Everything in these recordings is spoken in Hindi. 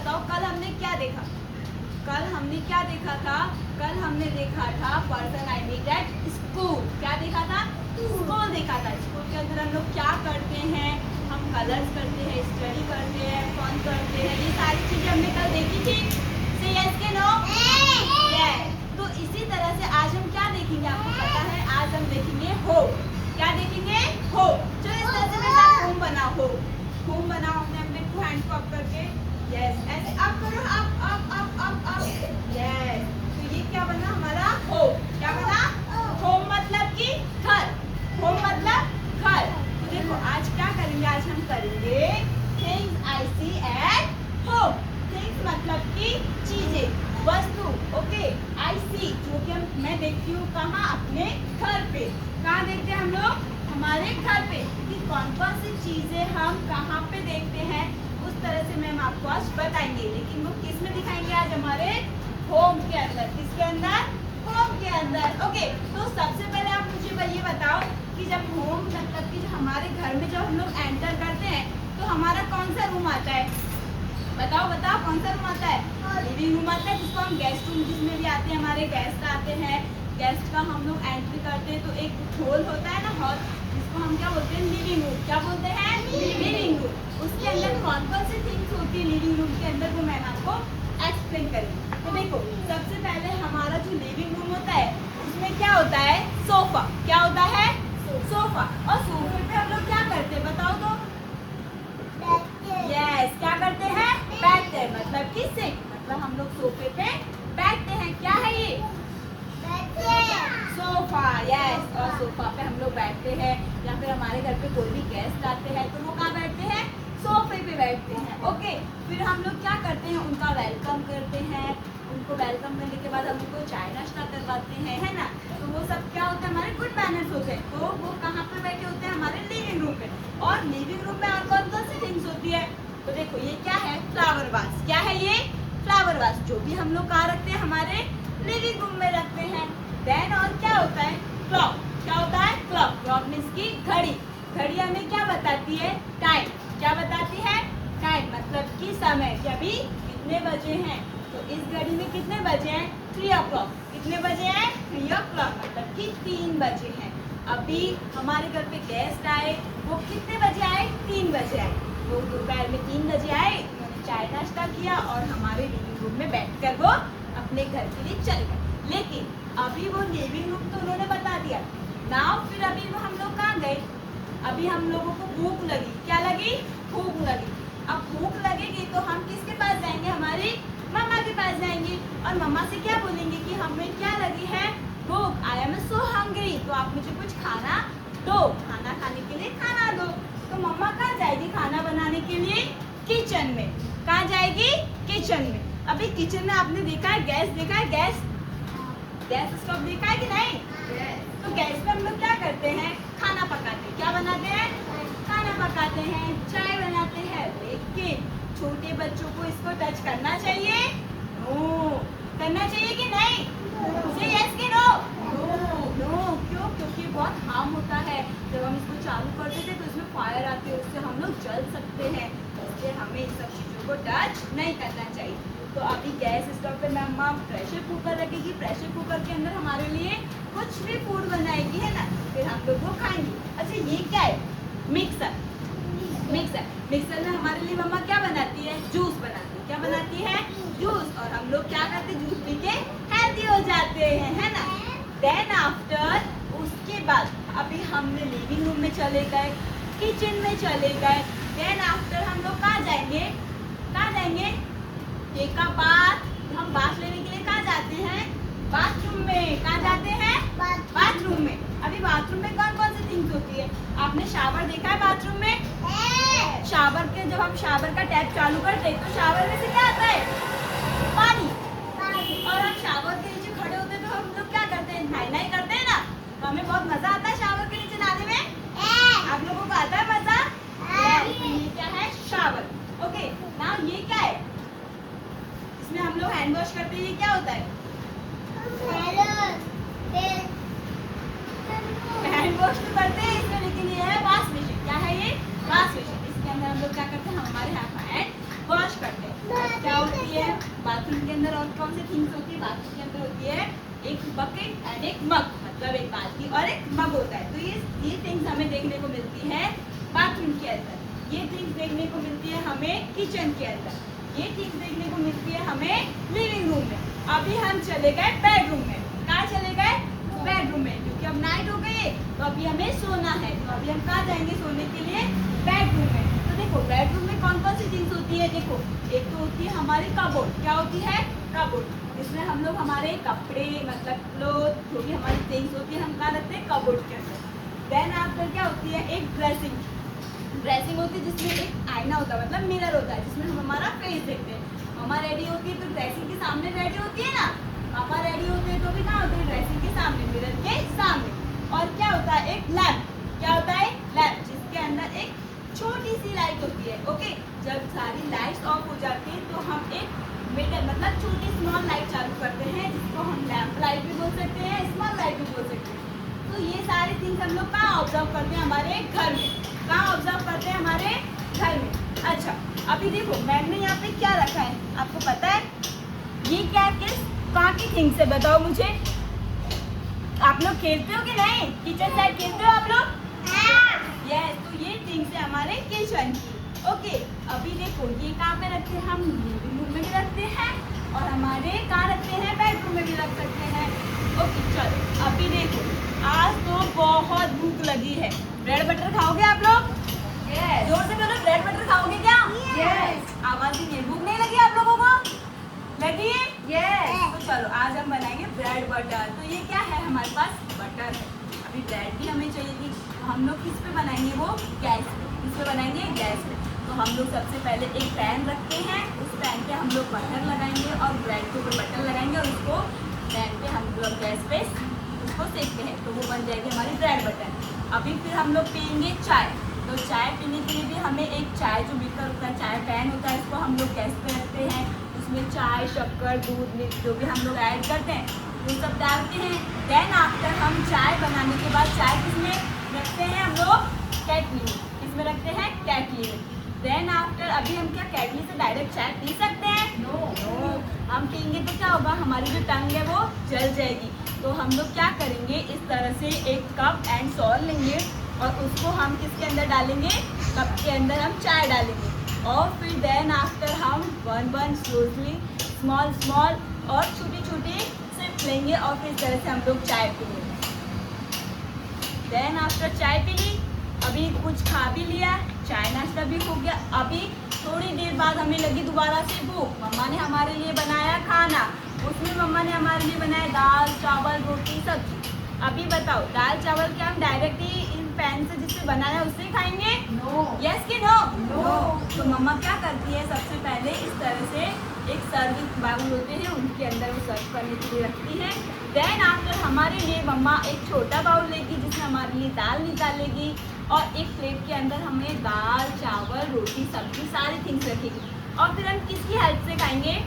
बताओ कल हमने क्या देखा? कल हमने क्या देखा था? कल हमने देखा था person I meet at school. क्या देखा था? स्कूल देखा था। स्कूल के अंदर हम लोग क्या करते हैं? हम कलर्स करते हैं, स्टडी करते हैं, फन करते हैं। ये सारी चीजें हमने कल देखी थी। से यस के नो? यस। तो इसी तरह से आज हम क्या देखेंगे? आपको पता है आज हम देखेंगे होम। क्या देखेंगे? होम। चलो इस तरह से मेरे साथ होम बनाओ। होम बनाओ अपने टू हैंड को अप करके। यस, ऐसे अप करो, अप। यस, तो ये क्या बना हमारा? होम। क्या बना? होम मतलब कि घर। होम मतलब घर। तो देखो आज क्या करेंगे? आज हम करेंगे things I see at home. Things मतलब कि चीजें, वस्तु। ओके, आई सी जो कि मैं देखती हूँ कहाँ? अपने घर पे। कहाँ देखते हैं हम लोग? हमारे घर पे। कि कौन कौन सी चीजें हम कहाँ पे देखते हैं, उस तरह से मैम आपको आज बताएंगे। लेकिन वो किस में दिखाएंगे? आज हमारे होम के अंदर। किसके अंदर? होम के अंदर। ओके, तो सबसे पहले आप मुझे ये बताओ कि जब होम मतलब कि हमारे घर में जब हम लोग एंटर करते हैं तो हमारा कौन सा रूम आता है? बताओ कौन सा रूम आता है? लिविंग रूम आता है, जिसको हम गेस्ट रूम जिसमें भी आते हैं, हमारे गेस्ट आते हैं, गेस्ट का हम लोग एंट्री करते हैं तो एक हॉल होता है ना, हॉल, जिसको हम क्या बोलते हैं? Living room. क्या बोलते हैं? Living room. उसके अंदर कौन कौन सी थिंग्स होती है लिविंग रूम के अंदर, वो मैं आपको एक्सप्लेन करेंगे। तो देखो सबसे पहले हमारा जो लिविंग रूम होता है उसमें क्या होता है? सोफा। क्या होता है? सोफा। और सोफे पे हम लोग क्या करते हैं बताओ तो? यस, क्या करते हैं? बैठते हैं, मतलब कि सिट। मतलब हम लोग सोफे पे बैठते हैं। क्या है ये? सोफा। यस, और सोफा पे हम लोग बैठते हैं, या फिर हमारे घर पे कोई भी गेस्ट आते हैं तो वो कहाँ बैठते हैं? सोफे पे बैठते हैं। ओके, फिर हम लोग क्या करते हैं? उनका वेलकम करते हैं। उनको वेलकम करने के बाद हम उनको चाय नाश्ता करवाते हैं, है ना? तो वो सब क्या होता है? हमारे गुड मैनर्स होते हैं। तो वो कहाँ पे बैठे होते हैं? हमारे लिविंग रूम पे। और लिविंग रूम में और कौन कौन सी थिंग्स होती है? तो देखो ये क्या है? Flower vase. क्या है ये? Flower vase. जो भी हम लोग कहाँ रखते हैं? हमारे लिविंग रूम में रखते हैं। देन और क्या होता है? क्लॉक। क्या होता है? क्लॉक। क्लॉक मीन्स की घड़ी। घड़ी हमें क्या बताती है? टाइम। क्या बताती है? टाइम मतलब कि समय, कि अभी कितने बजे हैं। तो इस घड़ी में कितने बजे हैं? 3 o'clock। कितने बजे हैं? 3 o'clock मतलब कि 3 बजे हैं। अभी हमारे घर पे गेस्ट आए, वो कितने बजे आए? 3 बजे आए। वो दोपहर में 3 बजे आए, उन्होंने चाय नाश्ता किया और हमारे लिविंग रूम में बैठकर वो अपने घर के लिए चले गए। लेकिन अभी वो लिविंग रूम तो उन्होंने बता दिया ना। फिर अभी वो हम लोग कहाँ गए? अभी हम लोगों को भूख लगी। क्या लगी? भूख लगी। अब भूख लगेगी तो हम किसके पास जाएंगे? हमारी मम्मा के पास जाएंगे और मम्मा से क्या बोलेंगे कि हमें क्या लगी है? भूख। I am so hungry. तो आप मुझे कुछ खाना दो, खाना खाने के लिए खाना दो। तो मम्मा कहाँ जाएगी खाना बनाने के लिए? किचन में। कहाँ जाएगी? किचन में। अभी किचन में आपने देखा है गैस? देखा है गैस? गैस स्टोव देखा है कि नहीं? तो गैस पे हम लोग क्या करते हैं? खाना पकाते हैं। क्या बनाते हैं? खाना पकाते हैं, चाय बनाते हैं। लेकिन छोटे बच्चों को इसको टच करना चाहिए? नो। करना चाहिए कि नहीं? से यस कि नो? नो। क्यों? क्योंकि बहुत हार्म होता है। जब हम इसको चालू करते थे तो इसमें फायर आती है, उससे हम लोग जल सकते हैं। इसलिए हमें इन सब चीज़ों को टच नहीं करना चाहिए। तो अभी गैस स्टोव पे मम्मा प्रेशर कुकर रखेगी। प्रेशर कुकर के अंदर हमारे लिए कुछ भी फूड बनाएगी, है ना? फिर हम लोग वो खाएंगे। अच्छा ये क्या है? मिक्सर। मिक्सर में हमारे लिए मम्मा क्या बनाती है? जूस बनाती है। क्या बनाती है? जूस। और हम लोग क्या करते हैं? जूस पी के हेल्दी हो जाते हैं, है ना? देन आफ्टर, उसके बाद अभी हमने लिविंग रूम में चले गए, किचन में चले गए। देन आफ्टर हम लोग कहाँ जाएंगे? कहाँ जाएंगे? Take a bath. हम बाथ लेने के लिए कहाँ जाते हैं? बाथरूम में। कहाँ जाते हैं? बाथरूम में। अभी बाथरूम में कौन कौन सी थिंग्स होती है? आपने शावर देखा है बाथरूम में? शावर के जब हम शावर का टैप चालू करते हैं तो शावर में से क्या आता है? पानी। और हम शावर के नीचे खड़े होते हैं तो हम लोग क्या करते हैं? नहाई करते हैं ना। तो हमें बहुत मजा आता है शावर के नीचे नहाने में। आप लोगों को आता है मजा? ये क्या है? शावर। ओके, नाउ ये क्या है? इसमें हम लोग हैंड वॉश करते हैं। ये क्या होता है? हैंड वॉश तो करते हैं इसमें, लेकिन ये है वॉश बेसिन। क्या है ये? Wash basin. इसके अंदर हम लोग क्या करते हैं? हमारे हैंड वॉश करते हैं। क्या होती है बाथरूम के अंदर, और कौन सी थिंग्स होती है बाथरूम के अंदर होती है, एक बकेट एंड एक मग, मतलब एक बाल्टी और एक मग होता है। तो ये थिंग्स हमें देखने को मिलती है बाथरूम के अंदर, ये थिंग्स देखने को मिलती है हमें किचन के अंदर, ये थिंग्स देखने को मिलती है हमें लिविंग रूम में। अभी हम चले गए बेडरूम में। कहाँ चले गए? बेडरूम में, क्योंकि अब नाइट हो गई तो अभी हमें सोना है। तो अभी हम कहाँ जाएंगे सोने के लिए? बेडरूम में। तो देखो बेडरूम में कौन कौन सी थिंग्स होती है, देखो एक तो होती है हमारी कबोर्ड। क्या होती है? कबोर्ड। इसमें हम लोग हमारे कपड़े मतलब क्लोथ जो भी हमारी थिंग्स होती है हम कहाँ रखते हैं? कबोर्ड के अंदर। देन आफ्टर क्या होती है? एक ड्रेसिंग होती है जिसमें एक आईना होता है, मतलब मिरर होता है जिसमें हम हमारा फेस देखते हैं। मम्मा रेडी होती है तो ड्रेसिंग के सामने रेडी होती है ना, पापा रेडी होते हैं तो भी कहाँ होते हैं? ड्रेसिंग के सामने, मिरर के सामने। और क्या होता है? एक लैम्प। क्या होता है? लैम्प, जिसके अंदर एक छोटी सी लाइट होती है। ओके, जब सारी लाइट्स ऑफ हो जाती है तो हम एक मिडल मतलब छोटी स्मॉल लाइट चालू करते हैं, जिसको हम लैम्प लाइट भी बोल सकते हैं, स्मॉल लाइट भी बोल सकते हैं। तो ये सारी थिंग्स हम लोग कहाँ ऑब्जर्व करते हैं? हमारे घर में। कहाँ ऑब्जर्व करते हैं? हमारे घर में। अच्छा, अभी देखो मैंने यहाँ पे क्या रखा है आपको पता है? ये क्या किस कहाँ की थिंग्स है बताओ मुझे। आप लोग खेलते हो कि नहीं? किचन साइड खेलते हो आप लोग? यस, तो ये थिंग्स है हमारे किचन की। ओके, अभी देखो ये कहाँ पे रखते हैं? हम लिविंग रूम में भी रखते हैं और हमारे कहाँ रखते हैं? बेडरूम में भी रख सकते हैं। ओके चलो, अभी देखो आज तो बहुत भूख लगी है। ब्रेड बटर खाओगे आप लोग? यस। जोर से बोलो, ब्रेड बटर खाओगे क्या? यस। आवाज ही नहीं, भूख नहीं लगी आप लोगों को? लगी है? यस। तो चलो आज हम बनाएंगे ब्रेड बटर। तो ये क्या है? हमारे पास बटर है। अभी ब्रेड भी हमें चाहिए थी, तो हम लोग किस पे बनाएंगे? वो गैस पे। किस पे बनाएंगे? गैस पे। तो हम लोग सबसे पहले एक पैन रखते हैं, उस पैन पे हम लोग बटर लगाएंगे और ब्रेड के ऊपर बटर लगाएंगे और उसको पैन पे हम लोग गैस पे उसको सेकते हैं, तो वो बन जाएगी हमारी ब्रेड बटर। अभी फिर हम लोग पियेंगे चाय। तो चाय पीने के लिए भी हमें एक चाय जो बिकर होता है, चाय पैन होता है, इसको हम लोग गैस पे रखते हैं। उसमें चाय, शक्कर, दूध, मिर्च जो भी हम लोग ऐड करते हैं वो सब डालते हैं। देन आफ्टर हम चाय बनाने के बाद चाय किसमें रखते हैं? हम लोग केटली में। किसमें रखते हैं? केटली में। देन आफ्टर अभी हम क्या केटली से डायरेक्ट चाय पी सकते हैं? नो। हम पियेंगे तो क्या होगा? हमारी जो टंग है वो जल जाएगी। तो हम लोग क्या करेंगे? इस तरह से एक कप एंड सॉल्ट लेंगे और उसको हम किसके अंदर डालेंगे? कप के अंदर हम चाय डालेंगे और फिर देन आफ्टर हम वन स्लोली स्मॉल और छोटे सिप लेंगे और फिर इस तरह से हम लोग चाय पीएंगे। देन आफ्टर चाय पी ली, अभी कुछ खा भी लिया, चाय नाश्ता भी हो गया। अभी थोड़ी देर बाद हमें लगी दोबारा से भूख। मम्मा ने हमारे लिए बनाया खाना, उसमें मम्मा ने हमारे लिए बनाया दाल, चावल, रोटी, सब्जी। अभी बताओ दाल चावल क्या हम डायरेक्ट ही इन पैन से जिससे बनाया उससे खाएंगे? नो। यस कि नो? नो। तो मम्मा क्या करती है? सबसे पहले इस तरह से एक सर्विंग बाउल होते हैं उनके अंदर वो सर्व करने के लिए रखती है। देन आफ्टर हमारे लिए मम्मा एक छोटा बाउल लेगी जिसमें हमारे लिए दाल निकालेगी और एक प्लेट के अंदर हमें दाल, चावल, रोटी, सब्जी सारी थिंग्स रखेगी। और फिर हम किसकी हेल्प से खाएंगे?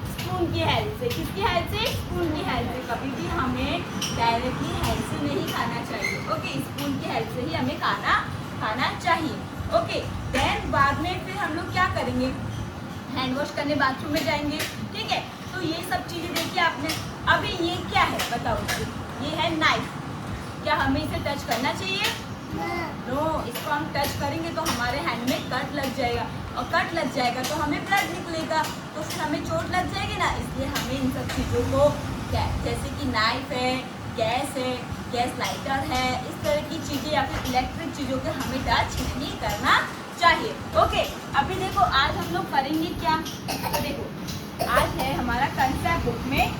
स्पून की हेल्प से। किसकी हेल्प से? स्पून की हेल्प से। कभी भी हमें डायरेक्टली हेल्प से नहीं खाना चाहिए। ओके, स्पून की हेल्प से ही हमें खाना चाहिए। ओके, देन बाद में फिर हम लोग क्या करेंगे? हैंड वॉश करने बाथरूम में जाएंगे। ठीक है, तो ये सब चीज़ें देखिए आपने। अभी ये क्या है बताओ? ये है नाइफ। क्या हमें इसे टच करना चाहिए? नो। इसको हम टच करेंगे तो हमारे हैंड में कट लग जाएगा और कट लग जाएगा तो हमें ब्लड निकलेगा, तो फिर हमें चोट लग जाएगी ना। इसलिए हमें इन सब चीज़ों को जैसे कि नाइफ है, गैस लाइटर है, इस तरह की चीज़ें या फिर इलेक्ट्रिक चीज़ों के हमें टच नहीं करना चाहिए। ओके, अभी देखो आज हम लोग करेंगे क्या? तो देखो आज है हमारा कंसेप्ट बुक में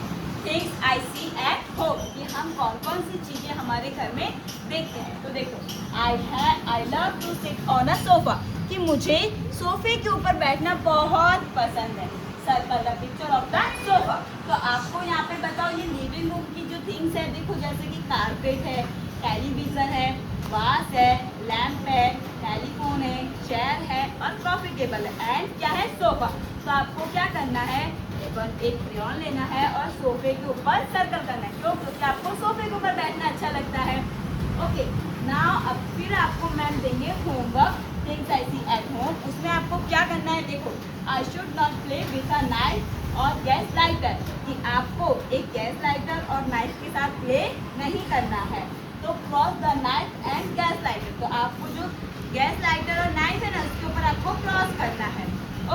things I see at home कि हम कौन कौन सी चीज़ें हमारे घर में देखते हैं। तो देखो I love to sit on a sofa कि मुझे सोफे के ऊपर बैठना बहुत पसंद है। Circle the picture of the sofa. तो आपको यहाँ पे बताओ ये लिविंग रूम की जो थिंग्स है देखो जैसे कि कारपेट है, टेलीविज़न है, वास है, लैंप है, टेलीफोन है, चेयर है और कॉफी टेबल है एंड क्या है? सोफा। तो आपको क्या करना है? एक क्रेयॉन लेना है और सोफे के ऊपर सर्कल करना है। क्यों? क्योंकि आपको सोफे के ऊपर बैठना अच्छा लगता है। ओके, नाउ अब फिर आपको मैम देंगे homework things I see at home, उसमें आपको क्या करना है, देखो I should not play with a knife और गैस लाइटर, कि आपको एक गैस लाइटर और नाइफ के साथ प्ले नहीं करना है। तो cross the knife and gas lighter, तो आपको जो गैस लाइटर और नाइफ है ना उसके ऊपर आपको क्रॉस करना है।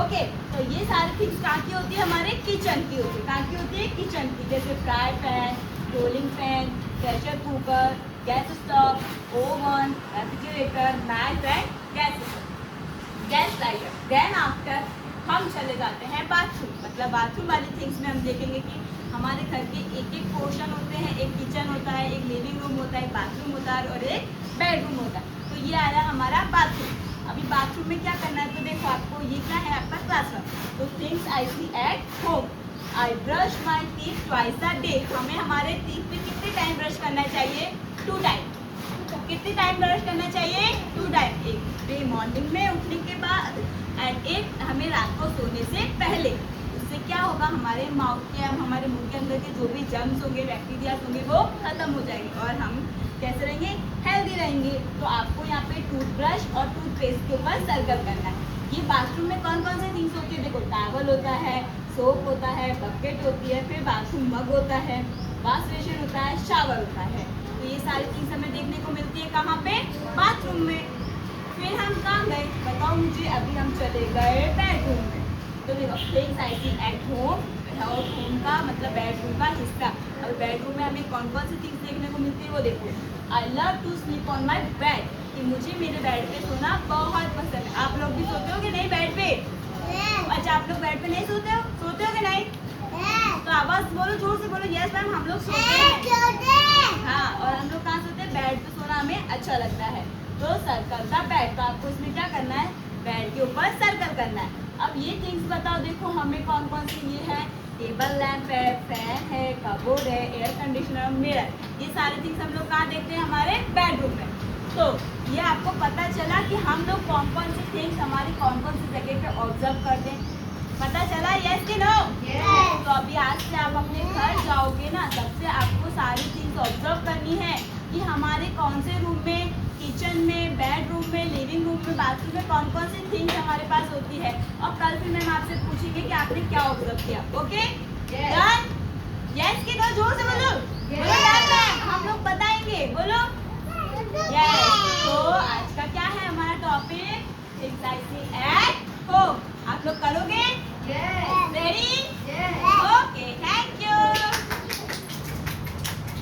ओके, तो ये सारी थिंग्स कहाँ की होती है, हमारे किचन की होती है। कहाँ की होती है, किचन की, जैसे fry pan, rolling pan, pressure cooker, gas stove, oven, refrigerator, knife and gas lighter. Then after हम चले जाते हैं बाथरूम, मतलब बाथरूम वाली थिंग्स में हम देखेंगे कि हमारे घर के एक एक पोर्शन होते हैं, एक किचन होता है, एक लिविंग रूम होता है, एक बाथरूम होता है और एक बेडरूम होता है। तो ये आ रहा है हमारा बाथरूम। अभी बाथरूम में क्या करना है, तो देखो आपको ये क्या है, आपका क्लासरूम। तो things I see at home, I brush my teeth twice a day, हमें हमारे टीथ पे कितने टाइम ब्रश करना चाहिए, 2 टाइम। कितने टाइम ब्रश करना चाहिए, 2 टाइम, एक डे मॉर्निंग में उठने के बाद एंड एक हमें रात को सोने से पहले। उससे क्या होगा, हमारे माउथ के, हमारे मुंह के अंदर के जो भी जर्म्स होंगे, बैक्टीरिया होंगे, वो खत्म हो जाएंगे और हम कैसे रहेंगे, हेल्दी रहेंगे। तो आपको यहाँ पे टूथब्रश और टूथपेस्ट के ऊपर सर्कल करना है। ये बाथरूम में कौन कौन से थिंग्स होती है, देखो टॉवल होता है, सोप होता है, बकेट होती है, फिर बाथरूम मग होता है, वॉश बेसिन होता है, शावर होता है। तो ये सारी चीज़ हमें देखने को मिलती है कहाँ पे, बाथरूम में। फिर हम कहाँ गए, बताओ मुझे, अभी हम चले गए बेडरूम में। तो देखो things I see at home, और होम का मतलब बेडरूम का हिस्सा। और बेडरूम में हमें कौन कौन सी थिंग्स देखने को मिलती है वो देखो। I love to sleep on my bed, कि मुझे मेरे बेड पे सोना बहुत पसंद है। आप लोग भी सोते हो कि नहीं बेड पे? अच्छा, आप लोग बेड पे नहीं सोते हो कि नहीं? तो आवाज बोलो, जोर से बोलो, यस मैम हम लोग सोते हैं। हाँ, और हम लोग कहाँ सोते हैं, बेड पे सोना हमें अच्छा लगता है। तो सर्कल का बेड, तो आपको इसमें क्या करना है, बेड के ऊपर सर्कल करना है। अब ये थिंग्स बताओ, देखो हमें कौन कौन सी ये है, टेबल लैंप है, फैन है, कबोर्ड है, एयर कंडीशनर, मिरर, ये सारी थिंग्स हम लोग कहाँ देखते हैं, हमारे बेडरूम में। तो ये आपको पता चला कि हम लोग कौन कौन सी थिंग्स हमारी कौन कौन सी जगह पे ऑब्जर्व करते हैं, पता चला, यस कि नो? तो अभी आज से आप अपने घर जाओगे ना, तब से आपको सारी थिंग्स ऑब्जर्व करनी है कि हमारे कौन से रूम में, किचन में, बेडरूम में, लिविंग रूम में, बाथरूम में कौन कौन सी थिंग्स हमारे पास होती है। और कल फिर मैम आपसे पूछेंगे कि आपने क्या ऑब्जर्व किया। Okay, done? यस कि नो? जोर से बोलो, बोलो डन मैम, हम लोग बताएंगे, बोलो यस। तो आज का क्या है हमारा topic, things I see at home, आप लोग करोगे?